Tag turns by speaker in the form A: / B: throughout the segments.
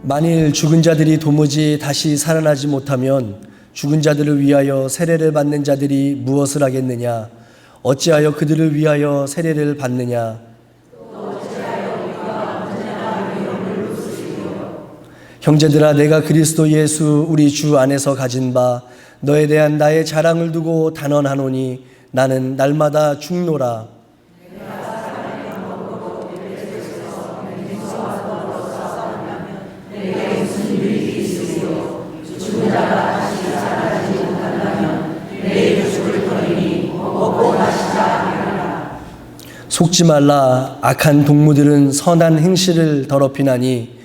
A: 만일 죽은 자들이 도무지 다시 살아나지 못하면 죽은 자들을 위하여 세례를 받는 자들이 무엇을 하겠느냐? 어찌하여 그들을 위하여 세례를 받느냐? 형제들아, 내가 그리스도 예수 우리 주 안에서 가진 바 너에 대한 나의 자랑을 두고 단언하노니 나는 날마다 죽노라. 속지 말라. 악한 동무들은 선한 행실을 더럽히나니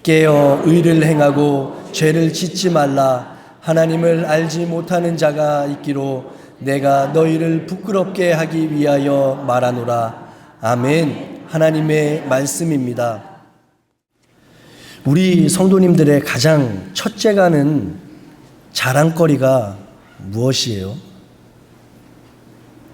A: 깨어 의를 행하고 죄를 짓지 말라. 하나님을 알지 못하는 자가 있기로 내가 너희를 부끄럽게 하기 위하여 말하노라. 아멘. 하나님의 말씀입니다. 우리 성도님들의 가장 첫째 가는 자랑거리가 무엇이에요?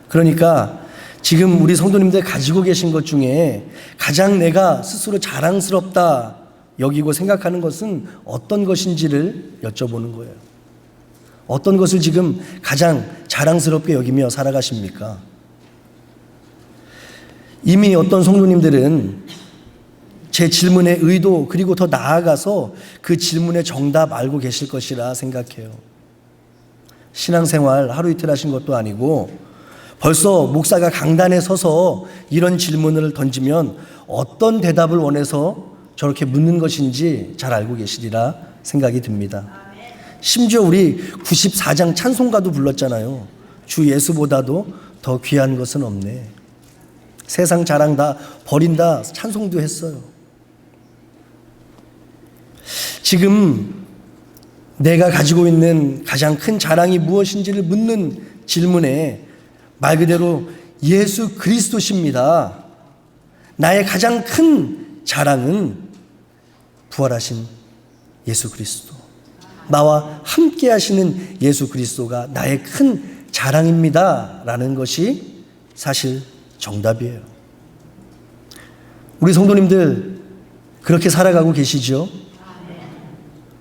A: 그러니까 지금 우리 성도님들 가지고 계신 것 중에 가장 내가 스스로 자랑스럽다 여기고 생각하는 것은 어떤 것인지를 여쭤보는 거예요. 어떤 것을 지금 가장 자랑스럽게 여기며 살아가십니까? 이미 어떤 성도님들은 제 질문의 의도 그리고 더 나아가서 그 질문의 정답 알고 계실 것이라 생각해요. 신앙생활 하루 이틀 하신 것도 아니고 벌써 목사가 강단에 서서 이런 질문을 던지면 어떤 대답을 원해서 저렇게 묻는 것인지 잘 알고 계시리라 생각이 듭니다. 심지어 우리 94장 찬송가도 불렀잖아요. 주 예수보다도 더 귀한 것은 없네. 세상 자랑 다 버린다 찬송도 했어요. 지금 내가 가지고 있는 가장 큰 자랑이 무엇인지를 묻는 질문에 말 그대로 예수 그리스도십니다. 나의 가장 큰 자랑은 부활하신 예수 그리스도, 나와 함께 하시는 예수 그리스도가 나의 큰 자랑입니다 라는 것이 사실 정답이에요. 우리 성도님들 그렇게 살아가고 계시죠?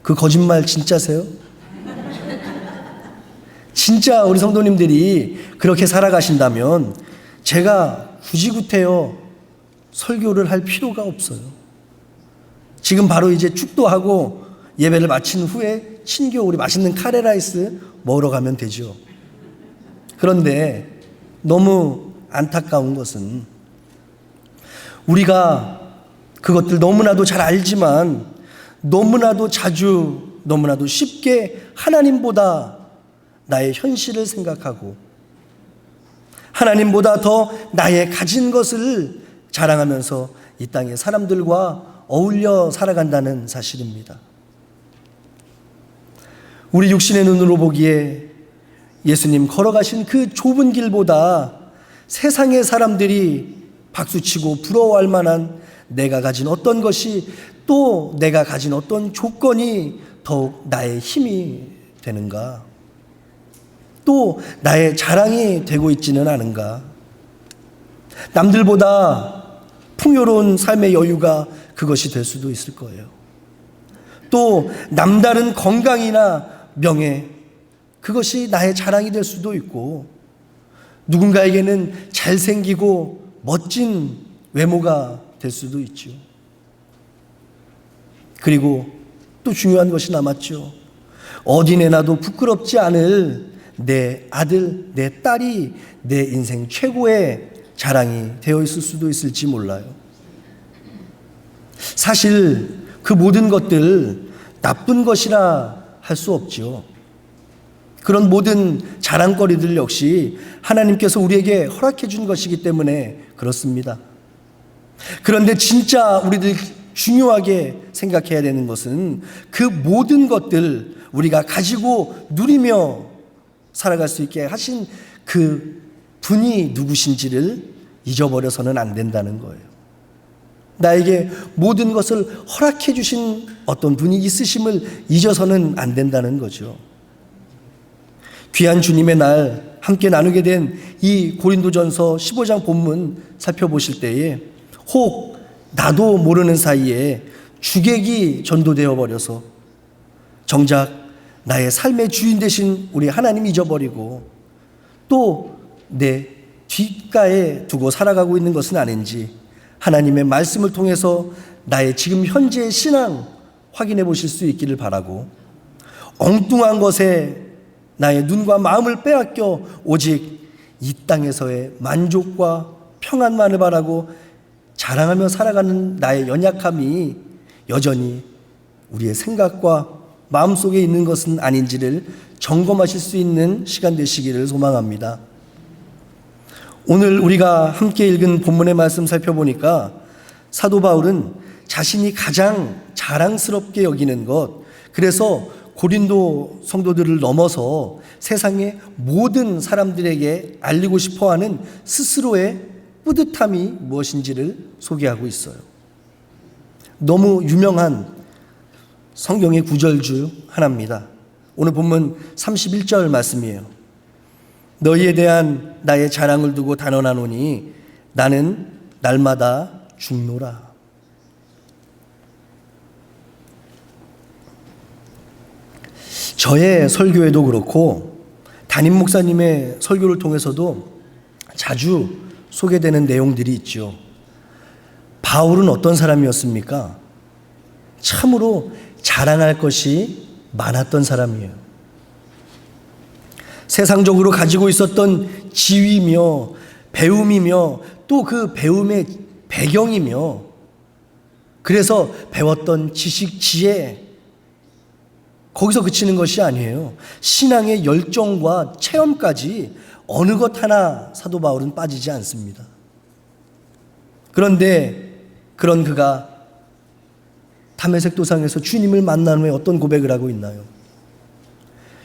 A: 그 거짓말 진짜세요? 진짜 우리 성도님들이 그렇게 살아가신다면 제가 굳이 구태여 설교를 할 필요가 없어요. 지금 바로 이제 축도하고 예배를 마친 후에 친교 우리 맛있는 카레라이스 먹으러 가면 되죠. 그런데 너무 안타까운 것은 우리가 그것들 너무나도 잘 알지만 너무나도 자주 너무나도 쉽게 하나님보다 나의 현실을 생각하고 하나님보다 더 나의 가진 것을 자랑하면서 이 땅의 사람들과 어울려 살아간다는 사실입니다. 우리 육신의 눈으로 보기에 예수님 걸어가신 그 좁은 길보다 세상의 사람들이 박수치고 부러워할 만한 내가 가진 어떤 것이 또 내가 가진 어떤 조건이 더욱 나의 힘이 되는가? 또 나의 자랑이 되고 있지는 않은가? 남들보다 풍요로운 삶의 여유가 그것이 될 수도 있을 거예요. 또 남다른 건강이나 명예, 그것이 나의 자랑이 될 수도 있고 누군가에게는 잘생기고 멋진 외모가 될 수도 있죠. 그리고 또 중요한 것이 남았죠. 어디 내놔도 부끄럽지 않을 내 아들, 내 딸이 내 인생 최고의 자랑이 되어 있을 수도 있을지 몰라요. 사실 그 모든 것들 나쁜 것이라 할 수 없죠. 그런 모든 자랑거리들 역시 하나님께서 우리에게 허락해 준 것이기 때문에 그렇습니다. 그런데 진짜 우리들 중요하게 생각해야 되는 것은 그 모든 것들 우리가 가지고 누리며 살아갈 수 있게 하신 그 분이 누구신지를 잊어버려서는 안 된다는 거예요. 나에게 모든 것을 허락해 주신 어떤 분이 있으심을 잊어서는 안 된다는 거죠. 귀한 주님의 날 함께 나누게 된 이 고린도전서 15장 본문 살펴보실 때에 혹 나도 모르는 사이에 주객이 전도되어 버려서 정작 나의 삶의 주인 되신 우리 하나님 잊어버리고 또 내 뒷가에 두고 살아가고 있는 것은 아닌지 하나님의 말씀을 통해서 나의 지금 현재의 신앙 확인해 보실 수 있기를 바라고, 엉뚱한 것에 나의 눈과 마음을 빼앗겨 오직 이 땅에서의 만족과 평안만을 바라고 자랑하며 살아가는 나의 연약함이 여전히 우리의 생각과 마음속에 있는 것은 아닌지를 점검하실 수 있는 시간 되시기를 소망합니다. 오늘 우리가 함께 읽은 본문의 말씀 살펴보니까 사도 바울은 자신이 가장 자랑스럽게 여기는 것, 그래서 고린도 성도들을 넘어서 세상의 모든 사람들에게 알리고 싶어하는 스스로의 뿌듯함이 무엇인지를 소개하고 있어요. 너무 유명한 성경의 구절 중 하나입니다. 오늘 본문 31절 말씀이에요. 너희에 대한 나의 자랑을 두고 단언하노니 나는 날마다 죽노라. 저의 설교에도 그렇고 담임 목사님의 설교를 통해서도 자주 소개되는 내용들이 있죠. 바울은 어떤 사람이었습니까? 참으로 자랑할 것이 많았던 사람이에요. 세상적으로 가지고 있었던 지위며 배움이며 또 그 배움의 배경이며, 그래서 배웠던 지식, 지혜, 거기서 그치는 것이 아니에요. 신앙의 열정과 체험까지 어느 것 하나 사도 바울은 빠지지 않습니다. 그런데 그런 그가 다메섹 도상에서 주님을 만난 후에 어떤 고백을 하고 있나요?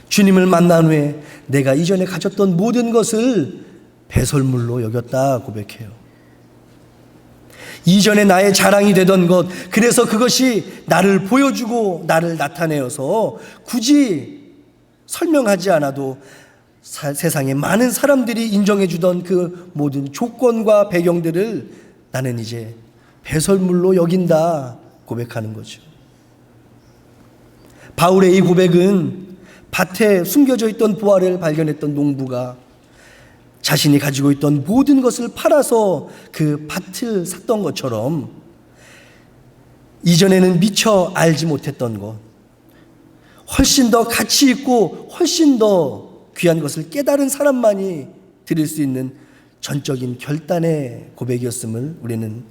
A: 주님을 만난 후에 내가 이전에 가졌던 모든 것을 배설물로 여겼다 고백해요. 이전에 나의 자랑이 되던 것, 그래서 그것이 나를 보여주고 나를 나타내어서 굳이 설명하지 않아도 세상에 많은 사람들이 인정해 주던 그 모든 조건과 배경들을 나는 이제 배설물로 여긴다 고백하는 거죠. 바울의 이 고백은 밭에 숨겨져 있던 보화를 발견했던 농부가 자신이 가지고 있던 모든 것을 팔아서 그 밭을 샀던 것처럼 이전에는 미처 알지 못했던 것, 훨씬 더 가치 있고 훨씬 더 귀한 것을 깨달은 사람만이 드릴 수 있는 전적인 결단의 고백이었음을 우리는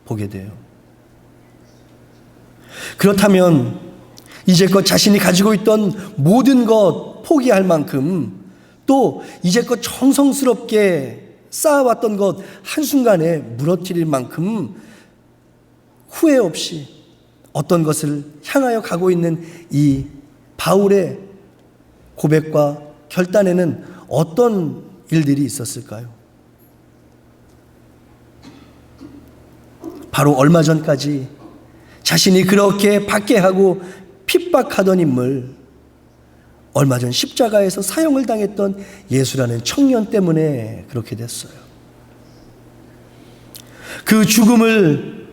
A: 보게 돼요. 그렇다면 이제껏 자신이 가지고 있던 모든 것 포기할 만큼, 또 이제껏 정성스럽게 쌓아왔던 것 한순간에 무너뜨릴 만큼 후회 없이 어떤 것을 향하여 가고 있는 이 바울의 고백과 결단에는 어떤 일들이 있었을까요? 바로 얼마 전까지 자신이 그렇게 박해하고 핍박하던 인물, 얼마 전 십자가에서 사형을 당했던 예수라는 청년 때문에 그렇게 됐어요. 그 죽음을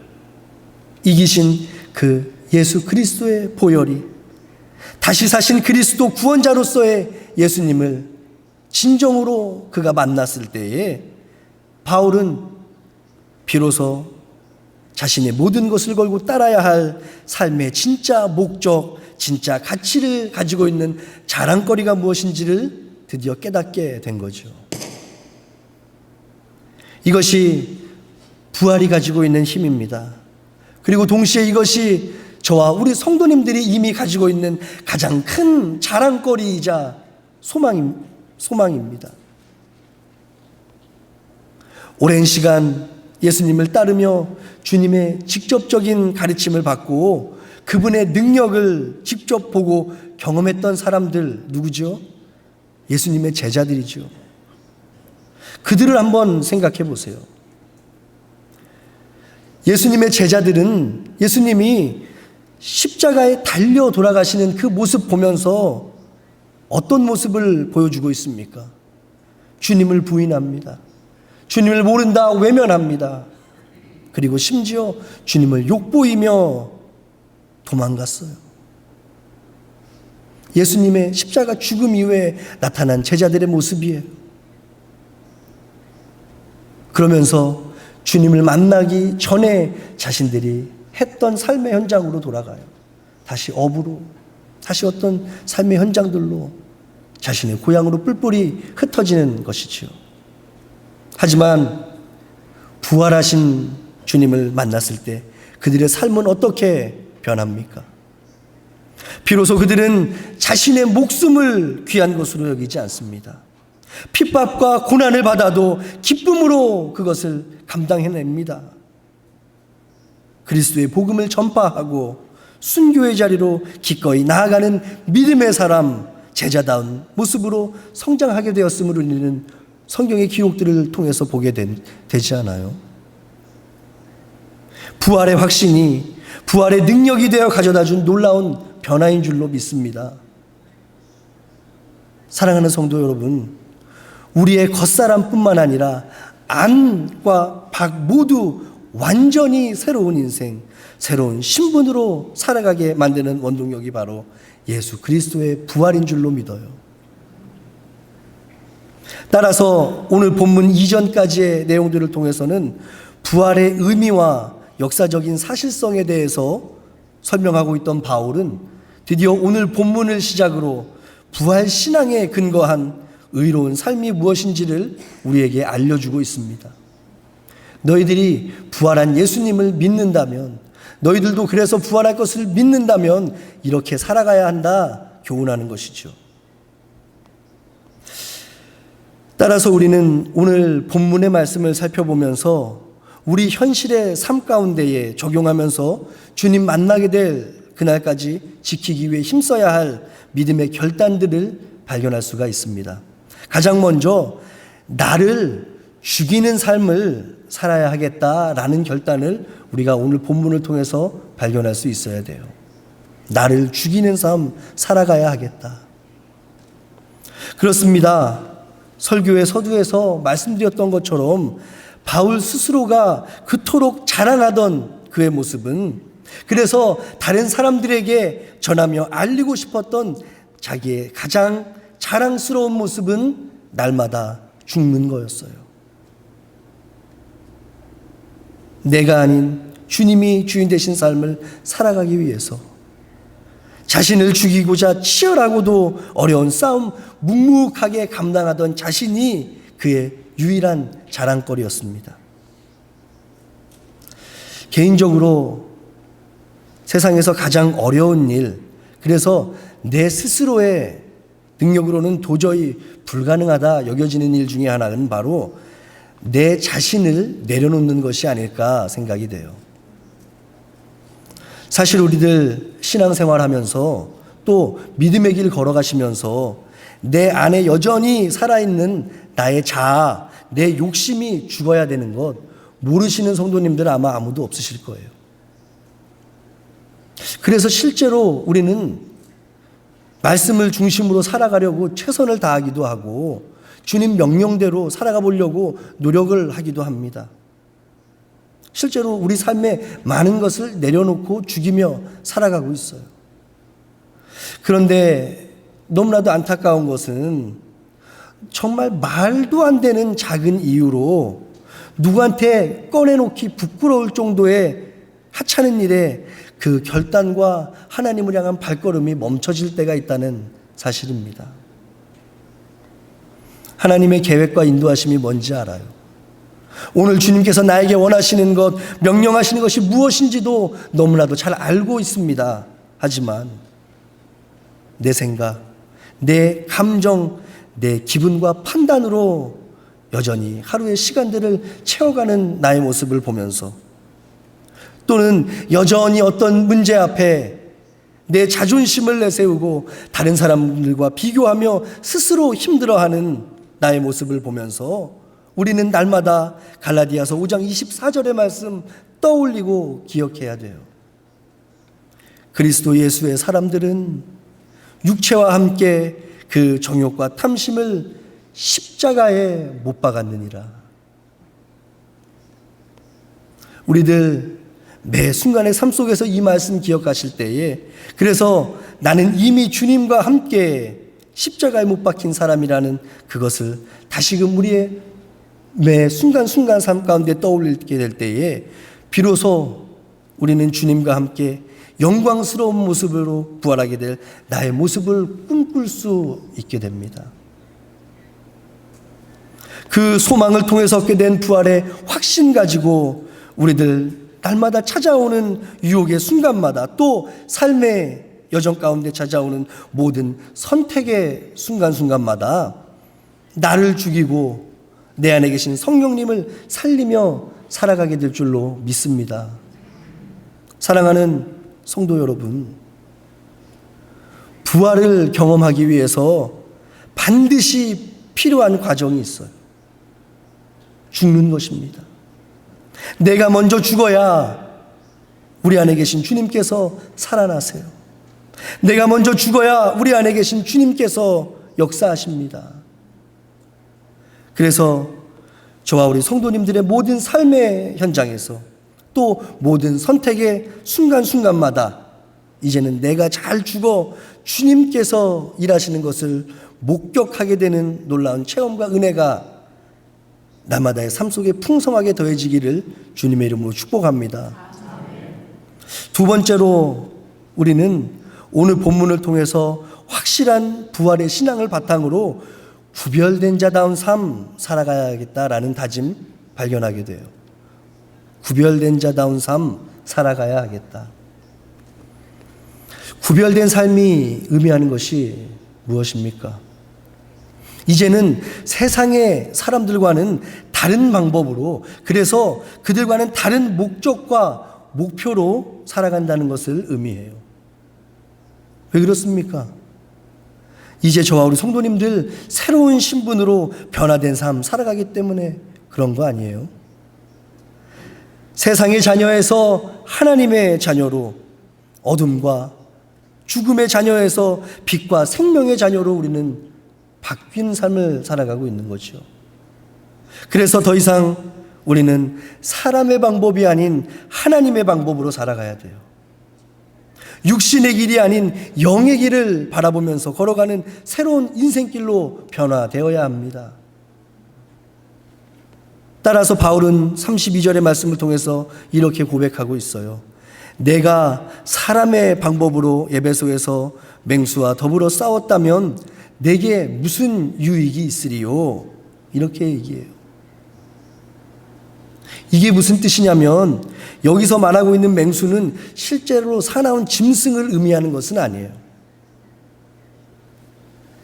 A: 이기신 그 예수 그리스도의 보혈이, 다시 사신 그리스도 구원자로서의 예수님을 진정으로 그가 만났을 때에 바울은 비로소 자신의 모든 것을 걸고 따라야 할 삶의 진짜 목적, 진짜 가치를 가지고 있는 자랑거리가 무엇인지를 드디어 깨닫게 된 거죠. 이것이 부활이 가지고 있는 힘입니다. 그리고 동시에 이것이 저와 우리 성도님들이 이미 가지고 있는 가장 큰 자랑거리이자 소망입니다. 오랜 시간 예수님을 따르며 주님의 직접적인 가르침을 받고 그분의 능력을 직접 보고 경험했던 사람들 누구죠? 예수님의 제자들이죠. 그들을 한번 생각해 보세요. 예수님의 제자들은 예수님이 십자가에 달려 돌아가시는 그 모습 보면서 어떤 모습을 보여주고 있습니까? 주님을 부인합니다. 주님을 모른다 외면합니다. 그리고 심지어 주님을 욕보이며 도망갔어요. 예수님의 십자가 죽음 이후에 나타난 제자들의 모습이에요. 그러면서 주님을 만나기 전에 자신들이 했던 삶의 현장으로 돌아가요. 다시 업으로, 다시 어떤 삶의 현장들로 자신의 고향으로 뿔뿔이 흩어지는 것이지요. 하지만 부활하신 주님을 만났을 때 그들의 삶은 어떻게 변합니까? 비로소 그들은 자신의 목숨을 귀한 것으로 여기지 않습니다. 핍박과 고난을 받아도 기쁨으로 그것을 감당해냅니다. 그리스도의 복음을 전파하고 순교의 자리로 기꺼이 나아가는 믿음의 사람, 제자다운 모습으로 성장하게 되었음을 우리는 성경의 기록들을 통해서 보게 되지 않아요? 부활의 확신이 부활의 능력이 되어 가져다준 놀라운 변화인 줄로 믿습니다. 사랑하는 성도 여러분, 우리의 겉사람뿐만 아니라 안과 밖 모두 완전히 새로운 인생, 새로운 신분으로 살아가게 만드는 원동력이 바로 예수 그리스도의 부활인 줄로 믿어요. 따라서 오늘 본문 이전까지의 내용들을 통해서는 부활의 의미와 역사적인 사실성에 대해서 설명하고 있던 바울은 드디어 오늘 본문을 시작으로 부활 신앙에 근거한 의로운 삶이 무엇인지를 우리에게 알려주고 있습니다. 너희들이 부활한 예수님을 믿는다면, 너희들도 그래서 부활할 것을 믿는다면 이렇게 살아가야 한다 교훈하는 것이죠. 따라서 우리는 오늘 본문의 말씀을 살펴보면서 우리 현실의 삶 가운데에 적용하면서 주님 만나게 될 그날까지 지키기 위해 힘써야 할 믿음의 결단들을 발견할 수가 있습니다. 가장 먼저 나를 죽이는 삶을 살아야 하겠다라는 결단을 우리가 오늘 본문을 통해서 발견할 수 있어야 돼요. 나를 죽이는 삶 살아가야 하겠다. 그렇습니다. 설교의 서두에서 말씀드렸던 것처럼 바울 스스로가 그토록 자랑하던 그의 모습은, 그래서 다른 사람들에게 전하며 알리고 싶었던 자기의 가장 자랑스러운 모습은 날마다 죽는 거였어요. 내가 아닌 주님이 주인 되신 삶을 살아가기 위해서 자신을 죽이고자 치열하고도 어려운 싸움 묵묵하게 감당하던 자신이 그의 유일한 자랑거리였습니다. 개인적으로 세상에서 가장 어려운 일, 그래서 내 스스로의 능력으로는 도저히 불가능하다 여겨지는 일 중에 하나는 바로 내 자신을 내려놓는 것이 아닐까 생각이 돼요. 사실 우리들 신앙생활하면서 또 믿음의 길 걸어가시면서 내 안에 여전히 살아있는 나의 자아, 내 욕심이 죽어야 되는 것 모르시는 성도님들 아마 아무도 없으실 거예요. 그래서 실제로 우리는 말씀을 중심으로 살아가려고 최선을 다하기도 하고 주님 명령대로 살아가 보려고 노력을 하기도 합니다. 실제로 우리 삶에 많은 것을 내려놓고 죽이며 살아가고 있어요. 그런데 너무나도 안타까운 것은 정말 말도 안 되는 작은 이유로 누구한테 꺼내놓기 부끄러울 정도의 하찮은 일에 그 결단과 하나님을 향한 발걸음이 멈춰질 때가 있다는 사실입니다. 하나님의 계획과 인도하심이 뭔지 알아요. 오늘 주님께서 나에게 원하시는 것, 명령하시는 것이 무엇인지도 너무나도 잘 알고 있습니다. 하지만 내 생각, 내 감정, 내 기분과 판단으로 여전히 하루의 시간들을 채워가는 나의 모습을 보면서, 또는 여전히 어떤 문제 앞에 내 자존심을 내세우고 다른 사람들과 비교하며 스스로 힘들어하는 나의 모습을 보면서 우리는 날마다 갈라디아서 5장 24절의 말씀 떠올리고 기억해야 돼요. 그리스도 예수의 사람들은 육체와 함께 그 정욕과 탐심을 십자가에 못 박았느니라. 우리들 매 순간의 삶 속에서 이 말씀 기억하실 때에, 그래서 나는 이미 주님과 함께 십자가에 못 박힌 사람이라는 그것을 다시금 우리의 매 순간순간 삶 가운데 떠올리게 될 때에 비로소 우리는 주님과 함께 영광스러운 모습으로 부활하게 될 나의 모습을 꿈꿀 수 있게 됩니다. 그 소망을 통해서 얻게 된 부활의 확신 가지고 우리들 날마다 찾아오는 유혹의 순간마다, 또 삶의 여정 가운데 찾아오는 모든 선택의 순간순간마다 나를 죽이고 내 안에 계신 성령님을 살리며 살아가게 될 줄로 믿습니다. 사랑하는 성도 여러분, 부활을 경험하기 위해서 반드시 필요한 과정이 있어요. 죽는 것입니다. 내가 먼저 죽어야 우리 안에 계신 주님께서 살아나세요. 내가 먼저 죽어야 우리 안에 계신 주님께서 역사하십니다. 그래서 저와 우리 성도님들의 모든 삶의 현장에서, 또 모든 선택의 순간순간마다 이제는 내가 잘 죽어 주님께서 일하시는 것을 목격하게 되는 놀라운 체험과 은혜가 날마다의 삶 속에 풍성하게 더해지기를 주님의 이름으로 축복합니다. 두 번째로 우리는 오늘 본문을 통해서 확실한 부활의 신앙을 바탕으로 구별된 자다운 삶 살아가야겠다라는 다짐 발견하게 돼요. 구별된 자다운 삶 살아가야 하겠다. 구별된 삶이 의미하는 것이 무엇입니까? 이제는 세상의 사람들과는 다른 방법으로, 그래서 그들과는 다른 목적과 목표로 살아간다는 것을 의미해요. 왜 그렇습니까? 이제 저와 우리 성도님들 새로운 신분으로 변화된 삶 살아가기 때문에 그런 거 아니에요? 세상의 자녀에서 하나님의 자녀로, 어둠과 죽음의 자녀에서 빛과 생명의 자녀로 우리는 바뀐 삶을 살아가고 있는 거죠. 그래서 더 이상 우리는 사람의 방법이 아닌 하나님의 방법으로 살아가야 돼요. 육신의 길이 아닌 영의 길을 바라보면서 걸어가는 새로운 인생길로 변화되어야 합니다. 따라서 바울은 32절의 말씀을 통해서 이렇게 고백하고 있어요. 내가 사람의 방법으로 에베소에서 맹수와 더불어 싸웠다면 내게 무슨 유익이 있으리요? 이렇게 얘기해요. 이게 무슨 뜻이냐면, 여기서 말하고 있는 맹수는 실제로 사나운 짐승을 의미하는 것은 아니에요.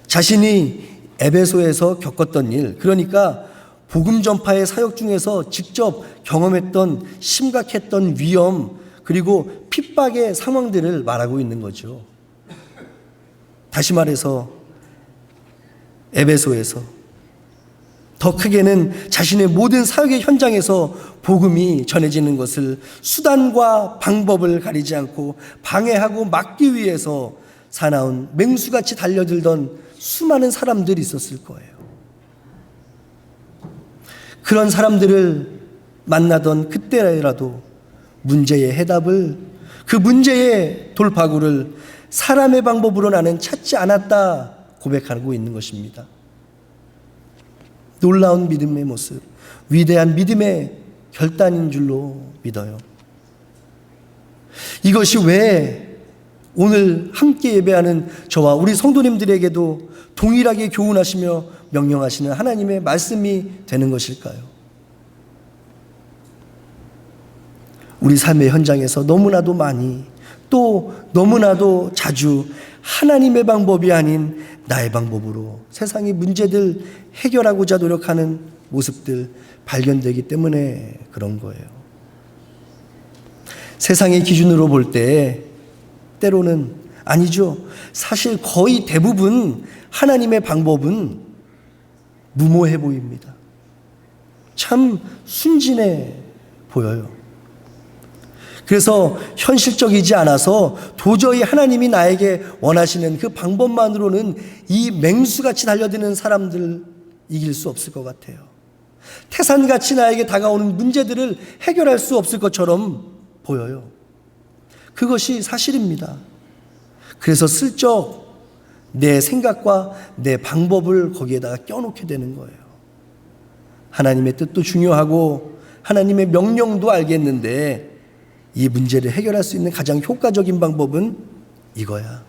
A: 자신이 에베소에서 겪었던 일, 그러니까 복음 전파의 사역 중에서 직접 경험했던 심각했던 위험, 그리고 핍박의 상황들을 말하고 있는 거죠. 다시 말해서 에베소에서, 더 크게는 자신의 모든 사역의 현장에서 복음이 전해지는 것을 수단과 방법을 가리지 않고 방해하고 막기 위해서 사나운 맹수같이 달려들던 수많은 사람들이 있었을 거예요. 그런 사람들을 만나던 그때라도 문제의 해답을, 그 문제의 돌파구를 사람의 방법으로 나는 찾지 않았다 고백하고 있는 것입니다. 놀라운 믿음의 모습, 위대한 믿음의 결단인 줄로 믿어요. 이것이 왜 오늘 함께 예배하는 저와 우리 성도님들에게도 동일하게 교훈하시며 명령하시는 하나님의 말씀이 되는 것일까요? 우리 삶의 현장에서 너무나도 많이, 또 너무나도 자주 하나님의 방법이 아닌 나의 방법으로 세상의 문제들 해결하고자 노력하는 모습들 발견되기 때문에 그런 거예요. 세상의 기준으로 볼 때 때로는, 아니죠, 사실 거의 대부분 하나님의 방법은 무모해 보입니다. 참 순진해 보여요. 그래서 현실적이지 않아서 도저히 하나님이 나에게 원하시는 그 방법만으로는 이 맹수같이 달려드는 사람들 이길 수 없을 것 같아요. 태산같이 나에게 다가오는 문제들을 해결할 수 없을 것처럼 보여요. 그것이 사실입니다. 그래서 슬쩍 내 생각과 내 방법을 거기에다가 껴놓게 되는 거예요. 하나님의 뜻도 중요하고 하나님의 명령도 알겠는데 이 문제를 해결할 수 있는 가장 효과적인 방법은 이거야.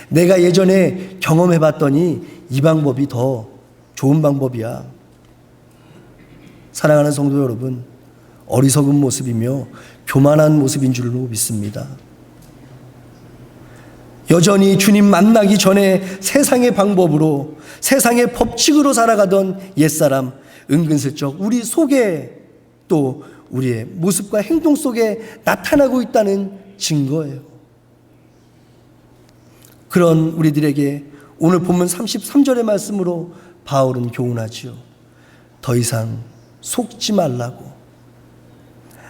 A: 내가 예전에 경험해 봤더니 이 방법이 더 좋은 방법이야. 사랑하는 성도 여러분, 어리석은 모습이며 교만한 모습인 줄로 믿습니다. 여전히 주님 만나기 전에 세상의 방법으로, 세상의 법칙으로 살아가던 옛사람, 은근슬쩍 우리 속에 또 우리의 모습과 행동 속에 나타나고 있다는 증거예요. 그런 우리들에게 오늘 본문 33절의 말씀으로 바울은 교훈하지요. 더 이상 속지 말라고.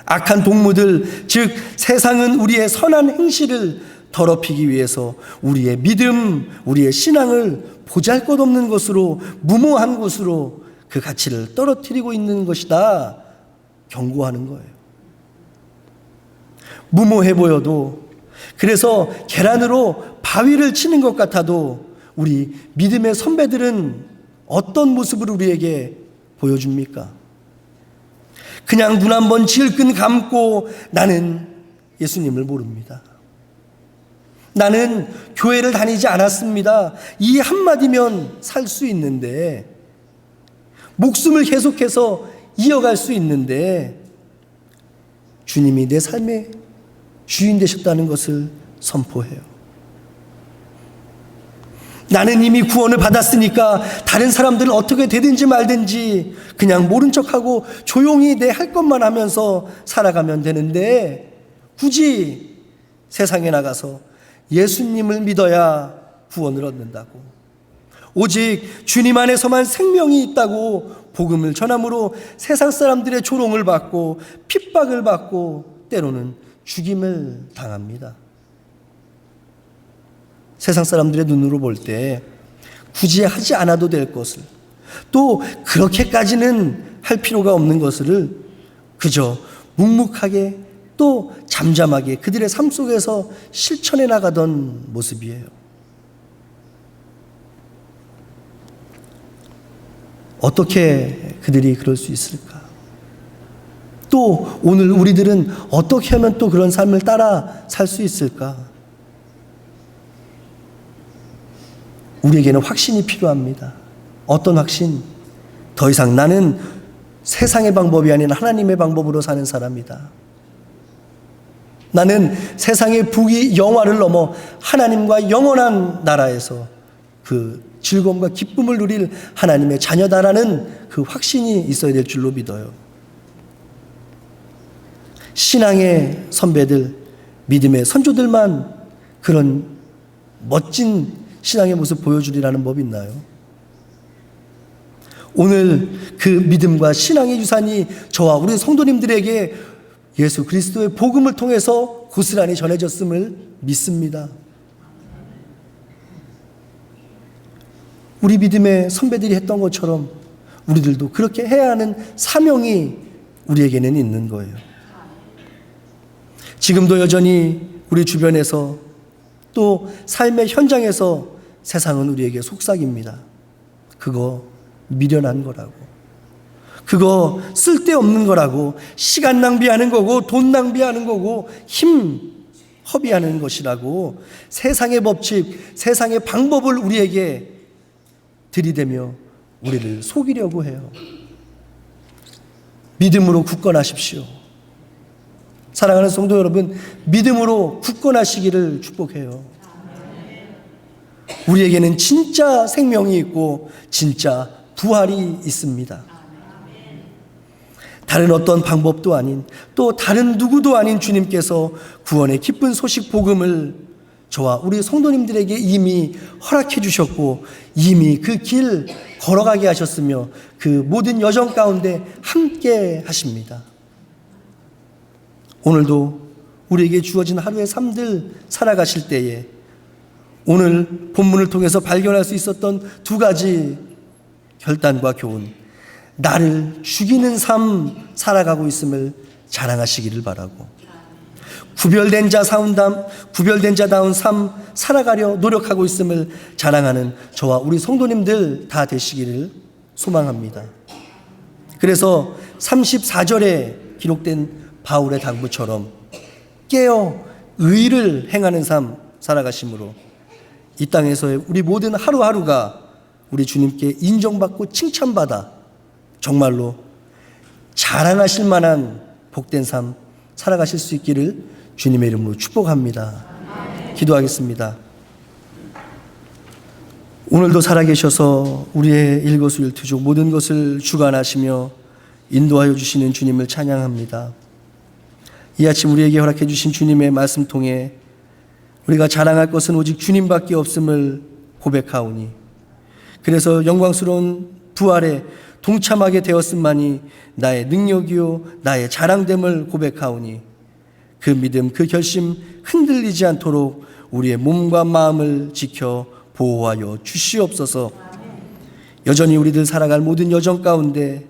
A: 악한 동무들, 즉 세상은 우리의 선한 행실을 더럽히기 위해서 우리의 믿음, 우리의 신앙을 보잘것없는 것으로, 무모한 것으로 그 가치를 떨어뜨리고 있는 것이다 경고하는 거예요. 무모해 보여도, 그래서 계란으로 바위를 치는 것 같아도 우리 믿음의 선배들은 어떤 모습을 우리에게 보여줍니까? 그냥 눈 한번 질끈 감고 나는 예수님을 모릅니다. 나는 교회를 다니지 않았습니다. 이 한마디면 살 수 있는데, 목숨을 계속해서 이어갈 수 있는데, 주님이 내 삶의 주인 되셨다는 것을 선포해요. 나는 이미 구원을 받았으니까 다른 사람들은 어떻게 되든지 말든지 그냥 모른 척하고 조용히 내 할 것만 하면서 살아가면 되는데, 굳이 세상에 나가서 예수님을 믿어야 구원을 얻는다고, 오직 주님 안에서만 생명이 있다고 복음을 전함으로 세상 사람들의 조롱을 받고 핍박을 받고 때로는 죽임을 당합니다. 세상 사람들의 눈으로 볼 때 굳이 하지 않아도 될 것을, 또 그렇게까지는 할 필요가 없는 것을 그저 묵묵하게 또 잠잠하게 그들의 삶 속에서 실천해 나가던 모습이에요. 어떻게 그들이 그럴 수 있을까? 또 오늘 우리들은 어떻게 하면 또 그런 삶을 따라 살 수 있을까? 우리에게는 확신이 필요합니다. 어떤 확신? 더 이상 나는 세상의 방법이 아닌 하나님의 방법으로 사는 사람이다. 나는 세상의 부귀 영화를 넘어 하나님과 영원한 나라에서 그 즐거움과 기쁨을 누릴 하나님의 자녀다라는 그 확신이 있어야 될 줄로 믿어요. 신앙의 선배들, 믿음의 선조들만 그런 멋진 신앙의 모습 보여주리라는 법이 있나요? 오늘 그 믿음과 신앙의 유산이 저와 우리 성도님들에게 예수 그리스도의 복음을 통해서 고스란히 전해졌음을 믿습니다. 우리 믿음의 선배들이 했던 것처럼 우리들도 그렇게 해야 하는 사명이 우리에게는 있는 거예요. 지금도 여전히 우리 주변에서 또 삶의 현장에서 세상은 우리에게 속삭입니다. 그거 미련한 거라고, 그거 쓸데없는 거라고, 시간 낭비하는 거고 돈 낭비하는 거고 힘 허비하는 것이라고 세상의 법칙, 세상의 방법을 우리에게 들이대며 우리를 속이려고 해요. 믿음으로 굳건하십시오. 사랑하는 성도 여러분, 믿음으로 굳건하시기를 축복해요. 우리에게는 진짜 생명이 있고 진짜 부활이 있습니다. 다른 어떤 방법도 아닌, 또 다른 누구도 아닌 주님께서 구원의 기쁜 소식 복음을 저와 우리 성도님들에게 이미 허락해 주셨고 이미 그 길 걸어가게 하셨으며 그 모든 여정 가운데 함께 하십니다. 오늘도 우리에게 주어진 하루의 삶들 살아가실 때에 오늘 본문을 통해서 발견할 수 있었던 두 가지 결단과 교훈, 나를 죽이는 삶 살아가고 있음을 자랑하시기를 바라고, 구별된 자다운 삶 살아가려 노력하고 있음을 자랑하는 저와 우리 성도님들 다 되시기를 소망합니다. 그래서 34절에 기록된 바울의 당부처럼 깨어 의를 행하는 삶 살아가심으로 이 땅에서의 우리 모든 하루하루가 우리 주님께 인정받고 칭찬받아 정말로 자랑하실 만한 복된 삶 살아가실 수 있기를 주님의 이름으로 축복합니다. 기도하겠습니다. 오늘도 살아계셔서 우리의 일거수일투족 모든 것을 주관하시며 인도하여 주시는 주님을 찬양합니다. 이 아침 우리에게 허락해 주신 주님의 말씀 통해 우리가 자랑할 것은 오직 주님밖에 없음을 고백하오니 그래서 영광스러운 부활에 동참하게 되었음만이 나의 능력이요 나의 자랑됨을 고백하오니 그 믿음 그 결심 흔들리지 않도록 우리의 몸과 마음을 지켜 보호하여 주시옵소서. 여전히 우리들 살아갈 모든 여정 가운데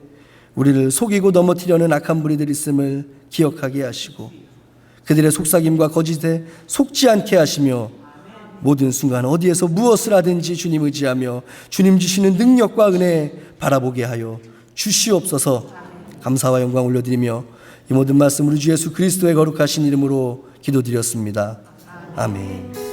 A: 우리를 속이고 넘어뜨려는 악한 무리들 있음을 기억하게 하시고 그들의 속삭임과 거짓에 속지 않게 하시며 모든 순간 어디에서 무엇을 하든지 주님 의지하며 주님 주시는 능력과 은혜 바라보게 하여 주시옵소서. 감사와 영광 올려드리며 이 모든 말씀 우리 주 예수 그리스도의 거룩하신 이름으로 기도드렸습니다. 아멘.